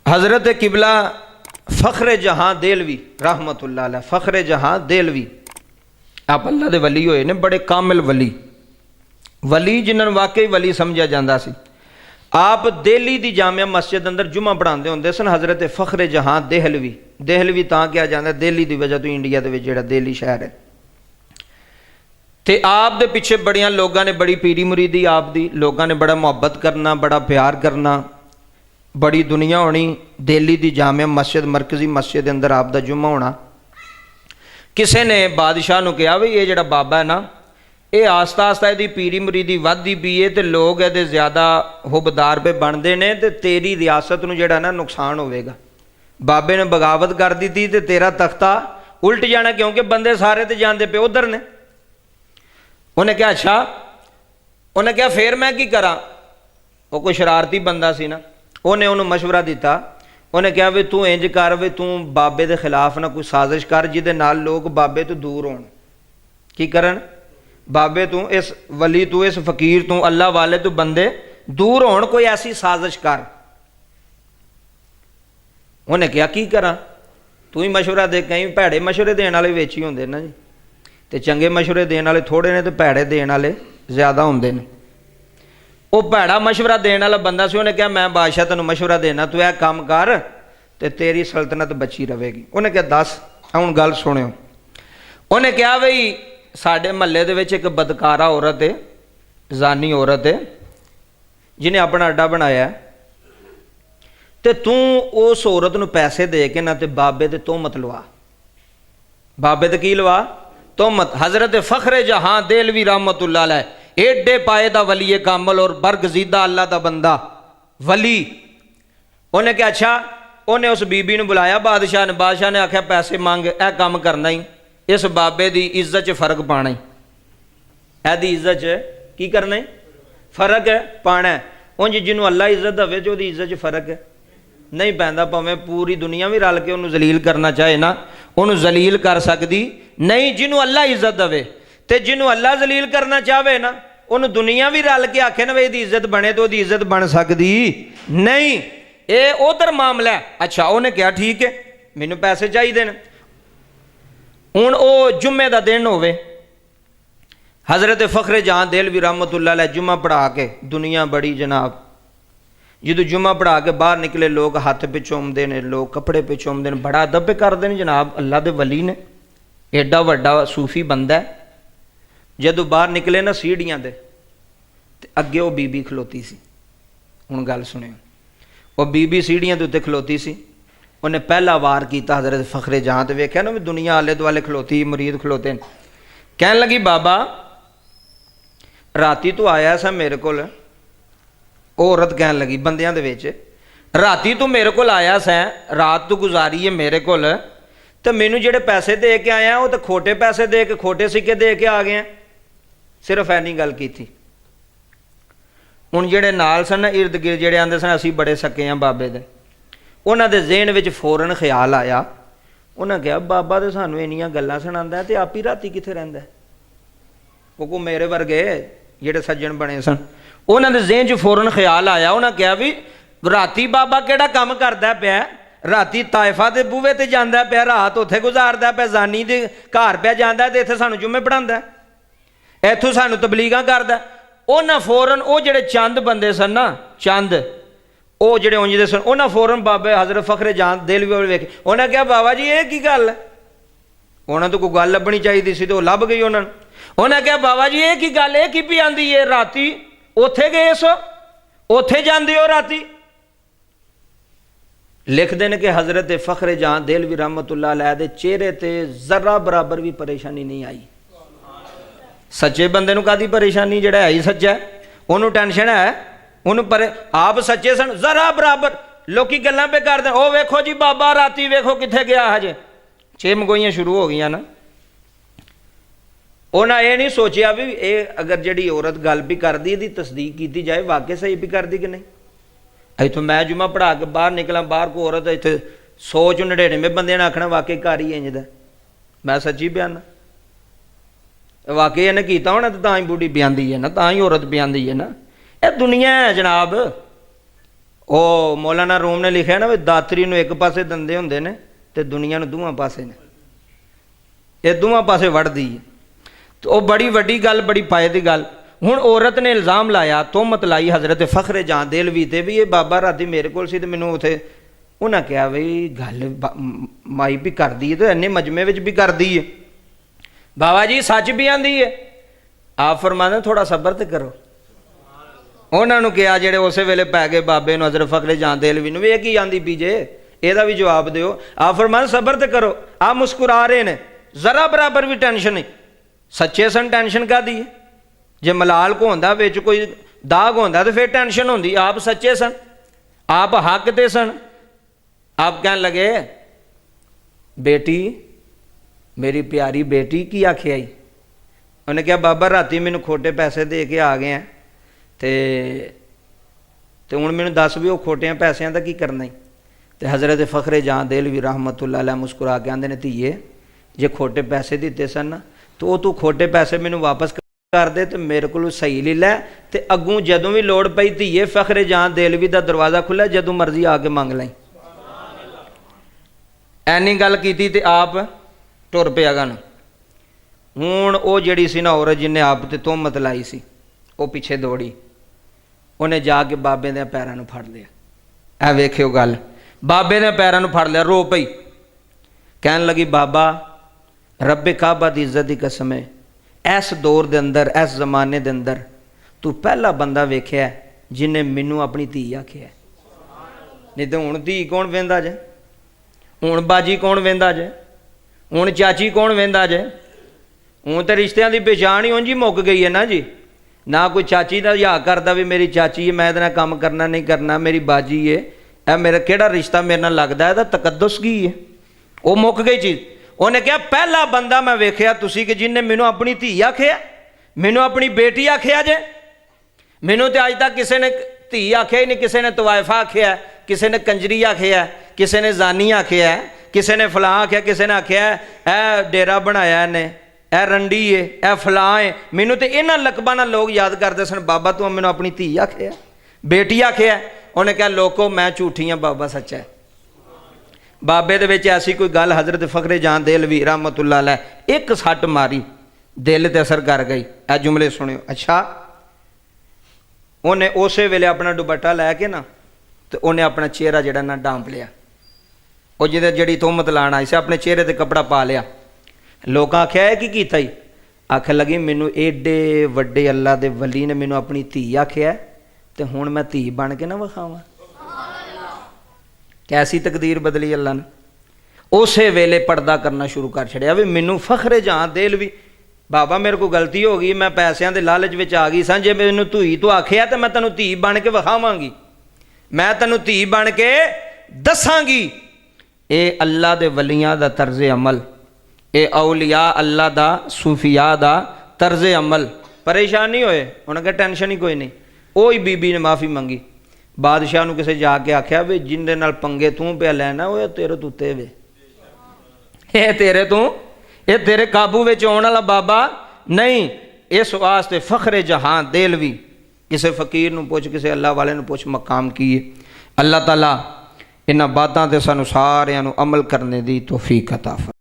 हज़रत किबला फ़ख्र जहाँ देलवी रहमतुल्लाह अलैह, फ़ख्र जहाँ देलवी आप अल्लाह दे वली होए ने, बड़े कामिल वली, वली जिन्होंने वाकई वली समझा जाता सी। आप दिल्ली की जामिया मस्जिद अंदर जुमा पढ़ाते होंगे सन। हज़रत फ़ख्र जहाँ देहलवी, देहलवी तां क्या जाता दिल्ली की वजह तो इंडिया के जो दिल्ली शहर है। तो आप दे पिछे बड़िया लोगों ने बड़ी पीरी मुरीदी आप दी, लोगों ने बड़ा मुहब्बत करना, बड़ा प्यार करना, बड़ी दुनिया होनी। दिल्ली की जामिया मस्जिद मरकजी मस्जिद अंदर आप दा जुम्मा होना। किसी ने बादशाह को कहा भी ये जड़ा बाबा है ना, ये आस्ता आस्ता यदी पीरी मुरीदी वधदी पई है तो लोग ये ज़्यादा हुबदार पे बनते हैं तो तेरी रियासत नूं जिहड़ा ना नुकसान होवेगा। बाबे ने बगावत कर दी थी तो तेरा तख्ता उल्ट जाना, क्योंकि बंदे सारे तो जाते पे उधर ने। उन्हें क्या अच्छा, उन्हें क्या फिर मैं की करा। वो कोई शरारती बंदा सी ना, उन्हें उन्होंने मशवरा दिता। उन्हें कहा भी तू इंज कर, भी तू बाबे के खिलाफ ना कोई साजिश कर जिदे नाल लोग बाबे तो दूर होण। की करन? बाबे तू इस वली तू इस फकीर तू अल्लाह वाले तू बंदे दूर होण, कोई ऐसी साजिश कर। उन्हें क्या की करा, तू ही मशवरा दे। कई भैड़े मशवरे देने वाले विच ही होंदे ना जी, तो चंगे मशवरे देने वाले थोड़े ने तो भैड़े देने वाले ज़्यादा होंदे ने। वो भैड़ा मशवरा देने वाला बंदा सी। उन्हें कहा मैं बादशाह तेन मशवरा देना, तू यह काम कर तो तेरी सल्तनत बची रहेगी। उन्हें कहा दस, हुण गल सुनियो। उन्हें कहा बई साडे महल्ले दे विच एक बदकारा औरत है, जानी औरत है, जिन्हें अपना अड्डा बनाया, तो तू उस औरत नूं पैसे दे के ना ते बाबे ते तोहमत लवा। बाबे ते की लवा? तोहमत। हज़रत फ़ख्र जहाँ देलवी रहमतुल्लाह अलैह एडे पाए दा वली कामल और बरगजीदा अल्लाह दा बंदा वली। उन्हें क्या अच्छा, उन्हें उस बीबी ने बुलाया बादशाह ने। बादशाह ने आख्या पैसे मंग, यह काम करना ही, इस बाबे की इज्जत च फर्क पाना ही, एदी इज्जत च की करना ही, फर्क है पाना है। उंज जिन्हों अल्लाह इज्जत देवे तो उसकी इज्जत च फर्क है नहीं पैंदा। भावें पूरी दुनिया भी रल के उन्होंने जलील करना चाहे ना, उन्होंने जलील कर सकती नहीं। जिन्हों अल्लाह इज्जत देवे तो जिन्हों अल्लाह जलील करना चाहे ना, उन्होंने दुनिया भी रल के आखे ना वे इसकी इज्जत बने तो उसकी इज्जत बन सकती नहीं। ये उधर मामला है। अच्छा, उन्हें क्या ठीक है, मैनू पैसे चाहिए ने। हुण वो जुम्मे का दिन होवे, हज़रत फ़ख्र जहाँ देलवी रहमतुल्लाह अलैह जुम्मा पढ़ा के, दुनिया बड़ी जनाब, जो जुम्मा पढ़ा के बाहर निकले लोग हथ पे चूमते हैं, लोग कपड़े पे चूमते हैं, बड़ा अदब पे करते हैं जनाब। अल्लाह दे वली ने, एडा वड्डा सूफी बंदा है। जदों बाहर निकले ना सीढ़ियां दे, ते अगे वो बीबी खलोती सी। हुण गल सुनियो, वो बीबी सीढ़ियां दे उत्ते खलोती सी। उन्हें पहला वार किया हज़रत फ़ख्र जहाँ तो वेख्या ना भी दुनिया आले दुआले खलोती, मुरीद खलोते हैं। कहन लगी बाबा राती तू आया सा मेरे को, औरत कहन लगी बंदियां दे विच, राती तू मेरे को आया सै, रात तू गुजारी है मेरे को, तो मैनू जेडे पैसे दे के आया वो तो खोटे पैसे दे के, खोटे सिक्के दे के आ गए। सिर्फ ऐनी गल की थी। हुण जेडे नाल सन इर्द गिर्द जेडे आंदे सन असीं बड़े सके हैं बाबे दे, उन्हां दे ज़हन विच फौरन ख्याल आया। उन्हें कहा बाबा तो सानू इन्नियां गल्लां सुणांदा ते आप ही राती कित्थे रहिंदा है। वो को मेरे वर्गे जेडे सज्जन बने सन, उन्हां दे ज़हन च फौरन ख्याल आया। उन्हें कहा भी राती बाबा किहड़ा काम करदा पिया, राती ताइफा दे बूहे ते जांदा पिया, रात उत्थे गुजारदा पिया, जानी दे घर पिया जांदा ते इत्थे सानू जुम्मे पढ़ांदा, इत्थों सानू तबलीगां करदा। उन्हें फौरन वो जेडे चंद बंदे सन ना, चंद वो जेडे उंजदे सन, उन्हें फौरन बाबे हज़रत फ़ख्र जहाँ देलवी वाल वेख, उन्हें कहा बाबा जी ये की गल है। उन्हें तो कोई गल लभनी चाहिए सी, तो लभ गई उन्होंने। उन्हें कहा बाबा जी ये की गल, ये की पी आंदी है, राती उथे गए सो, उथे जांदे हो राती। लिखते हैं कि हज़रत फ़ख्र जहाँ देलवी रहमतुल्लाह अलैह दे चेहरे ते जरा बराबर भी परेशानी नहीं आई। सच्चे बंदे नूं कादी परेशानी, जिहड़ा है ही सच्चा है उन्होंने टेंशन है, उन्होंने पर आप सच्चे सन जरा बराबर। लोकी गल्लां पे करदे, ओ वेखो जी बाबा राती वेखो कित्थे गया, हजे 6 मंगोइयां शुरू हो गई ना। उन्हें यह नहीं सोचा भी ये अगर जी औरत गल भी करती इसकी तस्दीक की जाए वाकई सही भी करती कि नहीं। इतों मैं जुम्मा पढ़ा के बाहर निकला, बाहर को औरत इतने 100 चों 99 बंदे ने आखना वाकई घर ही इंजदा, मैं सच्ची बयाना वाकई इन्हें किया होना तो ही बूढ़ी ब्यादी है ना, तो ही औरत ब्यादी है ना। यह दुनिया है जनाब, ਉਹ ਮੌਲਾਨਾ ਰੂਮ ਨੇ ਲਿਖਿਆ ਨਾ ਵੀ ਦਾਤਰੀ ਨੂੰ ਇੱਕ ਪਾਸੇ ਦੰਦੇ ਹੁੰਦੇ ਨੇ ਤੇ ਦੁਨੀਆ ਨੂੰ ਦੋਵਾਂ ਪਾਸੇ ਨੇ, ਇਹ ਦੋਵਾਂ ਪਾਸੇ ਵੜਦੀ ਹੈ। ਤੇ ਉਹ ਬੜੀ ਵੱਡੀ ਗੱਲ, ਬੜੀ ਪਾਏ ਦੀ ਗੱਲ। ਹੁਣ ਔਰਤ ਨੇ ਇਲਜ਼ਾਮ ਲਾਇਆ, ਤੋਹਮਤ ਲਾਈ ਹਜ਼ਰਤ ਫਖਰੇ ਜਾਂ ਦੇਲਵੀ ਤੇ ਵੀ ਇਹ ਬਾਬਾ ਰਾਤੀ ਮੇਰੇ ਕੋਲ ਸੀ ਤੇ ਮੈਨੂੰ ਉਥੇ ਉਹਨਾਂ ਕਿਹਾ ਵੀ ਗੱਲ ਮਾਈ ਵੀ ਕਰਦੀ ਹੈ ਤੇ ਇੰਨੇ ਮਜਮੇ ਵਿੱਚ ਵੀ ਕਰਦੀ ਹੈ, ਬਾਬਾ ਜੀ ਸੱਚ ਵੀ ਆਂਦੀ ਹੈ। ਆਪ ਫਰਮਾਉਂਦੇ ਥੋੜਾ ਸਬਰ ਤੇ ਕਰੋ। ਉਹਨਾਂ ਨੂੰ ਕਿਹਾ ਜਿਹੜੇ ਉਸੇ ਵੇਲੇ ਪੈ ਗਏ ਬਾਬੇ ਨੂੰ, ਹਜ਼ਰਤ ਫਖਰੇ ਜਾਂ ਦੇਲਵੀ ਨੂੰ, ਵੀ ਇਹ ਕੀ ਆਂਦੀ ਪੀ ਜੇ, ਇਹਦਾ ਵੀ ਜਵਾਬ ਦਿਓ। ਆਪ ਫਰਮਾਉਂਦੇ ਸਬਰ ਤੇ ਕਰੋ। ਆ ਮੁਸਕਰਾ ਰਹੇ ਨੇ, ਜ਼ਰਾ ਬਰਾਬਰ ਵੀ ਟੈਨਸ਼ਨ ਨਹੀਂ। ਸੱਚੇ ਸਨ, ਟੈਨਸ਼ਨ ਕਾਹਦੀ ਹੈ? ਜੇ ਮਲਾਲ ਕੋ ਹੁੰਦਾ ਵਿੱਚ ਕੋਈ ਦਾਗ ਹੁੰਦਾ ਤਾਂ ਫਿਰ ਟੈਨਸ਼ਨ ਹੁੰਦੀ। ਆਪ ਸੱਚੇ ਸਨ, ਆਪ ਹੱਕ ਤੇ ਸਨ। ਆਪ ਕਹਿਣ ਲਗੇ ਬੇਟੀ ਮੇਰੀ ਪਿਆਰੀ ਬੇਟੀ ਕੀ ਆਖਿਆ ਹੀ? ਉਹਨੇ ਕਿਹਾ ਬਾਬਾ ਰਾਤੀ ਮੈਨੂੰ ਖੋਟੇ ਪੈਸੇ ਦੇ ਕੇ ਆ ਗਏ ਆ ਤੇ ਹੁਣ ਮੈਨੂੰ ਦੱਸ ਵੀ ਉਹ ਖੋਟਿਆਂ ਪੈਸਿਆਂ ਦਾ ਕੀ ਕਰਨਾ ਹੀ? ਤੇ ਹਜ਼ਰਤ ਫਖਰੇ ਜਾਂ ਦੇਲਵੀ ਰਹਿਮਤੁल्लाह अलैह ਮੁਸਕਰਾ ਕੇ ਆਂਦੇ ਨੇ ਧੀਏ ਜੇ ਖੋਟੇ ਪੈਸੇ ਦਿੱਤੇ ਸਨ ਨਾ ਤਾਂ ਉਹ ਤੂੰ ਖੋਟੇ ਪੈਸੇ ਮੈਨੂੰ ਵਾਪਸ ਕਰ ਦੇ ਤੇ ਮੇਰੇ ਕੋਲੋਂ ਸਹੀ ਲੈ ਲੈ ਤੇ ਅੱਗੋਂ ਜਦੋਂ ਵੀ ਲੋੜ ਪਈ ਧੀਏ ਫਖਰੇ ਜਾਂ ਦੇਲਵੀ ਦਾ ਦਰਵਾਜ਼ਾ ਖੁੱਲ੍ਹਾ, ਜਦੋਂ ਮਰਜ਼ੀ ਆ ਕੇ ਮੰਗ ਲਈ। ਐਨੀ ਗੱਲ ਕੀਤੀ ਤੇ ਆਪ ਟੁਰ ਪਿਆ ਗਨ। ਹੁਣ ਉਹ ਜਿਹੜੀ ਸੀ ਨਾ ਔਰਤ ਜਿਹਨੇ ਆਪ ਤੇ ਤੋਹਮਤ ਲਾਈ ਸੀ, ਉਹ ਪਿੱਛੇ ਦੌੜੀ। ਉਹਨੇ ਜਾ ਕੇ ਬਾਬੇ ਦੇ ਪੈਰਾਂ ਨੂੰ ਫੜ ਲਿਆ। ਇਹ ਵੇਖਿਓ ਗੱਲ, ਬਾਬੇ ਦੇ ਪੈਰਾਂ ਨੂੰ ਫੜ ਲਿਆ, ਰੋ ਪਈ। ਕਹਿਣ ਲੱਗੀ ਬਾਬਾ ਰੱਬੇ ਕਾਬਾ ਦੀ ਇੱਜ਼ਤ ਦੀ ਕਸਮ ਹੈ, ਇਸ ਦੌਰ ਦੇ ਅੰਦਰ, ਇਸ ਜ਼ਮਾਨੇ ਦੇ ਅੰਦਰ ਤੂੰ ਪਹਿਲਾ ਬੰਦਾ ਵੇਖਿਆ ਜਿਹਨੇ ਮੈਨੂੰ ਆਪਣੀ ਧੀ ਆਖਿਆ। ਨਹੀਂ ਤਾਂ ਹੁਣ ਧੀ ਕੌਣ ਵੇਂਦਾ ਜੇ, ਹੁਣ ਬਾਜੀ ਕੌਣ ਵੇਂਦਾ ਜੇ, ਹੁਣ ਚਾਚੀ ਕੌਣ ਵੇਂਦਾ ਜੇ? ਹੁਣ ਤਾਂ ਰਿਸ਼ਤਿਆਂ ਦੀ ਪਛਾਣ ਹੀ ਉਂਝ ਹੀ ਮੁੱਕ ਗਈ ਹੈ ਨਾ ਜੀ। ਨਾ ਕੋਈ ਚਾਚੀ ਦਾ ਹਿਆ ਕਰਦਾ ਵੀ ਮੇਰੀ ਚਾਚੀ ਹੈ, ਮੈਂ ਇਹਦੇ ਨਾਲ ਕੰਮ ਕਰਨਾ ਨਹੀਂ ਕਰਨਾ, ਮੇਰੀ ਬਾਜੀ ਹੈ, ਇਹ ਮੇਰਾ ਕਿਹੜਾ ਰਿਸ਼ਤਾ ਮੇਰੇ ਨਾਲ ਲੱਗਦਾ, ਇਹਦਾ ਤਕੱਦਸ ਕੀ ਹੈ? ਉਹ ਮੁੱਕ ਗਈ ਚੀਜ਼। ਉਹਨੇ ਕਿਹਾ ਪਹਿਲਾ ਬੰਦਾ ਮੈਂ ਵੇਖਿਆ ਤੁਸੀਂ ਕਿ ਜਿਹਨੇ ਮੈਨੂੰ ਆਪਣੀ ਧੀ ਆਖਿਆ, ਮੈਨੂੰ ਆਪਣੀ ਬੇਟੀ ਆਖਿਆ ਜੇ। ਮੈਨੂੰ ਤੇ ਅੱਜ ਤੱਕ ਕਿਸੇ ਨੇ ਧੀ ਆਖਿਆ ਹੀ ਨਹੀਂ। ਕਿਸੇ ਨੇ ਤਵਾਇਫਾ ਆਖਿਆ, ਕਿਸੇ ਨੇ ਕੰਜਰੀ ਆਖਿਆ, ਕਿਸੇ ਨੇ ਜ਼ਾਨੀ ਆਖਿਆ, ਕਿਸੇ ਨੇ ਫਲਾਂ ਆਖਿਆ, ਕਿਸੇ ਨੇ ਆਖਿਆ ਇਹ ਡੇਰਾ ਬਣਾਇਆ ਇਹਨੇ, ਇਹ ਰੰਡੀ ਏ, ਇਹ ਫਲਾਂ ਏ। ਮੈਨੂੰ ਤੇ ਇਹਨਾਂ ਲਕਬਾਂ ਨਾਲ ਲੋਕ ਯਾਦ ਕਰਦੇ ਸਨ, ਬਾਬਾ ਤੂੰ ਮੈਨੂੰ ਆਪਣੀ ਧੀ ਆਖਿਆ, ਬੇਟੀ ਆਖਿਆ। ਉਹਨੇ ਕਿਹਾ ਲੋਕੋ ਮੈਂ ਝੂਠੀ ਹਾਂ, ਬਾਬਾ ਸੱਚਾ ਹੈ। ਬਾਬੇ ਦੇ ਵਿੱਚ ਐਸੀ ਕੋਈ ਗੱਲ ਹਜ਼ਰਤ ਫਖਰੇ ਜਾਂ ਦੇਲਵੀ ਰਹਿਮਤੁल्लाह अलैह ਇੱਕ ਸੱਟ ਮਾਰੀ, ਦਿਲ ਤੇ ਅਸਰ ਕਰ ਗਈ। ਇਹ ਜੁਮਲੇ ਸੁਣਿਓ। ਅੱਛਾ, ਉਹਨੇ ਉਸੇ ਵੇਲੇ ਆਪਣਾ ਦੁਪੱਟਾ ਲੈ ਕੇ ਨਾ ਤੇ ਉਹਨੇ ਆਪਣਾ ਚਿਹਰਾ ਜਿਹੜਾ ਨਾ ਡਾਂਪ ਲਿਆ। ਉਹ ਜਿਹਦੇ ਜਿਹੜੀ ਤੋਹਮਤ ਲਾਣ ਆਈ ਸੀ ਆਪਣੇ ਚਿਹਰੇ ਤੇ ਕੱਪੜਾ ਪਾ ਲਿਆ। ਲੋਕਾਂ ਆਖਿਆ ਕੀ ਕੀਤਾ ਹੀ? ਆਖਣ ਲੱਗੀ ਮੈਨੂੰ ਏਡੇ ਵੱਡੇ ਅੱਲਾ ਦੇ ਵਲੀ ਨੇ ਮੈਨੂੰ ਆਪਣੀ ਧੀ ਆਖਿਆ ਤੇ ਹੁਣ ਮੈਂ ਧੀ ਬਣ ਕੇ ਨਾ ਵਿਖਾਵਾਂ। ਕੈਸੀ ਤਕਦੀਰ ਬਦਲੀ ਅੱਲਾ ਨੇ। ਉਸੇ ਵੇਲੇ ਪਰਦਾ ਕਰਨਾ ਸ਼ੁਰੂ ਕਰ ਛੜਿਆ ਵੀ ਮੈਨੂੰ ਫਖਰੇ ਜਾਂ ਦੇਲਵੀ, ਬਾਬਾ ਮੇਰੇ ਕੋਲ ਗਲਤੀ ਹੋ ਗਈ, ਮੈਂ ਪੈਸਿਆਂ ਦੇ ਲਾਲਚ ਵਿੱਚ ਆ ਗਈ ਸਾਂ। ਜੇ ਮੈਨੂੰ ਧੀ ਤੂੰ ਆਖਿਆ ਤੇ ਮੈਂ ਤੈਨੂੰ ਧੀ ਬਣ ਕੇ ਵਿਖਾਵਾਂਗੀ, ਮੈਂ ਤੈਨੂੰ ਧੀ ਬਣ ਕੇ ਦੱਸਾਂਗੀ। ਇਹ ਅੱਲਾ ਦੇ ਵਲੀਆਂ ਦਾ ਤਰਜ਼ ਅਮਲ, ਇਹ ਔਲੀਆ ਅੱਲਾ ਦਾ ਸੂਫੀਆ ਦਾ ਤਰਜ਼ ਅਮਲ। ਪਰੇਸ਼ਾਨ ਨਹੀਂ ਹੋਏ, ਉਹਨਾਂ ਕਿਹਾ ਟੈਨਸ਼ਨ ਹੀ ਕੋਈ ਨਹੀਂ। ਉਹ ਹੀ ਬੀਬੀ ਨੇ ਮਾफ़ी ਮੰਗੀ। ਬਾਦਸ਼ਾਹ ਨੂੰ ਕਿਸੇ ਜਾ ਕੇ ਆਖਿਆ ਵੀ ਜਿੰਦੇ ਨਾਲ ਪੰਗੇ ਤੂੰ ਪਿਆ ਲੈਣਾ ਉਹ ਤੇਰੇ ਤੋਂ ਉੱਤੇ ਵੇ, ਇਹ ਤੇਰੇ ਤੋਂ, ਇਹ ਤੇਰੇ ਕਾਬੂ ਵਿੱਚ ਆਉਣ ਵਾਲਾ ਬਾਬਾ ਨਹੀਂ। ਇਸ ਵਾਸਤੇ ਫਖਰੇ ਜਹਾਂ ਦੇਲਵੀ, ਕਿਸੇ ਫਕੀਰ ਨੂੰ ਪੁੱਛ, ਕਿਸੇ ਅੱਲਾ ਵਾਲੇ ਨੂੰ ਪੁੱਛ ਮਕਾਮ ਕੀ ਹੈ। ਅੱਲਾਹ ਤਾਲਾ ਇਹਨਾਂ ਬਾਤਾਂ ਤੇ ਸਾਨੂੰ ਸਾਰਿਆਂ ਨੂੰ ਅਮਲ ਕਰਨੇ ਦੀ ਤੌਫੀਕ ਅਤਾ ਫਰਮਾਏ।